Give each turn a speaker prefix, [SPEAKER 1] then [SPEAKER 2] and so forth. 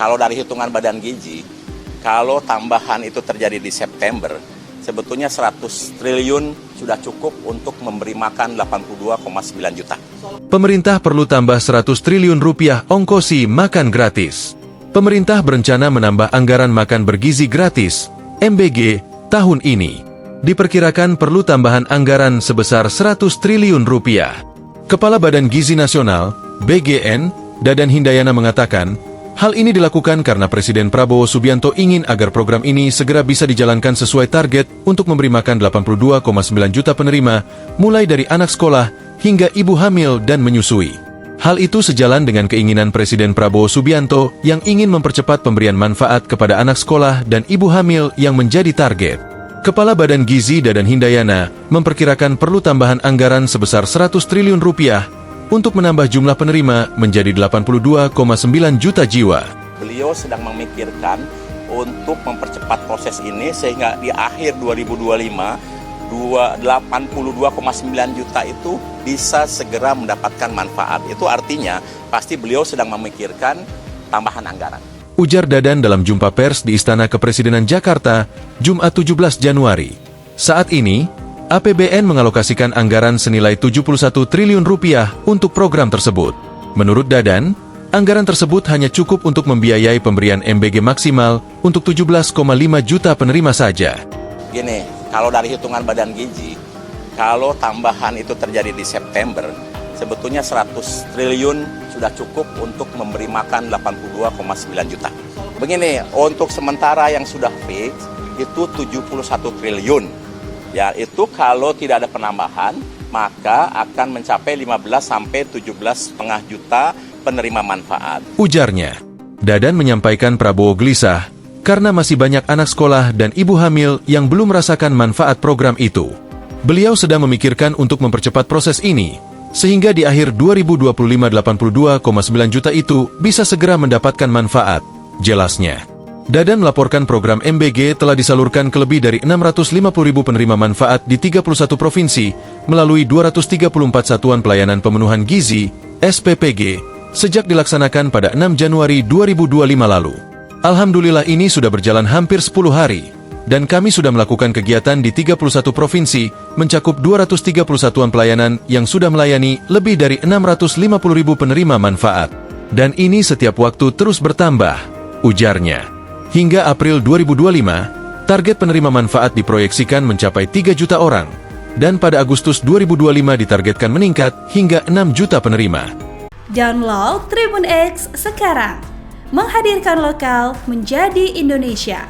[SPEAKER 1] kalau dari hitungan Badan Gizi, kalau tambahan itu terjadi di September, sebetulnya 100 triliun sudah cukup untuk memberi makan 82,9 juta.
[SPEAKER 2] Pemerintah perlu tambah 100 triliun rupiah ongkosi makan gratis. Pemerintah berencana menambah anggaran makan bergizi gratis, MBG, tahun ini. Diperkirakan perlu tambahan anggaran sebesar 100 triliun rupiah. Kepala Badan Gizi Nasional, BGN, Dadan Hindayana mengatakan, hal ini dilakukan karena Presiden Prabowo Subianto ingin agar program ini segera bisa dijalankan sesuai target untuk memberi makan 82,9 juta penerima, mulai dari anak sekolah hingga ibu hamil dan menyusui. Hal itu sejalan dengan keinginan Presiden Prabowo Subianto yang ingin mempercepat pemberian manfaat kepada anak sekolah dan ibu hamil yang menjadi target. Kepala Badan Gizi Dadan Hindayana memperkirakan perlu tambahan anggaran sebesar 100 triliun rupiah untuk menambah jumlah penerima menjadi 82,9 juta jiwa.
[SPEAKER 1] Beliau sedang memikirkan untuk mempercepat proses ini sehingga di akhir 2025, 82,9 juta itu bisa segera mendapatkan manfaat. Itu artinya pasti beliau sedang memikirkan tambahan anggaran.
[SPEAKER 2] Ujar Dadan dalam jumpa pers di Istana Kepresidenan Jakarta, Jumat 17 Januari. Saat ini, APBN mengalokasikan anggaran senilai 71 triliun rupiah untuk program tersebut. Menurut Dadan, anggaran tersebut hanya cukup untuk membiayai pemberian MBG maksimal untuk 17,5 juta penerima saja.
[SPEAKER 1] Gini, kalau dari hitungan Badan Gizi, kalau tambahan itu terjadi di September, sebetulnya 100 triliun sudah cukup untuk memberi makan 82,9 juta. Begini, untuk sementara yang sudah fix, itu 71 triliun. Ya, itu kalau tidak ada penambahan, maka akan mencapai 15 sampai 17,5 juta penerima manfaat.
[SPEAKER 2] Ujarnya, Dadan menyampaikan Prabowo gelisah karena masih banyak anak sekolah dan ibu hamil yang belum merasakan manfaat program itu. Beliau sedang memikirkan untuk mempercepat proses ini, sehingga di akhir 2025 82,9 juta itu bisa segera mendapatkan manfaat, jelasnya. Dadan melaporkan program MBG telah disalurkan ke lebih dari 650.000 penerima manfaat di 31 provinsi melalui 234 satuan pelayanan pemenuhan gizi, SPPG, sejak dilaksanakan pada 6 Januari 2025 lalu. Alhamdulillah ini sudah berjalan hampir 10 hari, dan kami sudah melakukan kegiatan di 31 provinsi, mencakup 230 satuan pelayanan yang sudah melayani lebih dari 650.000 penerima manfaat. Dan ini setiap waktu terus bertambah, ujarnya. Hingga April 2025, target penerima manfaat diproyeksikan mencapai 3 juta orang, dan pada Agustus 2025 ditargetkan meningkat hingga 6 juta penerima.
[SPEAKER 3] Download Tribun X sekarang, menghadirkan lokal menjadi Indonesia.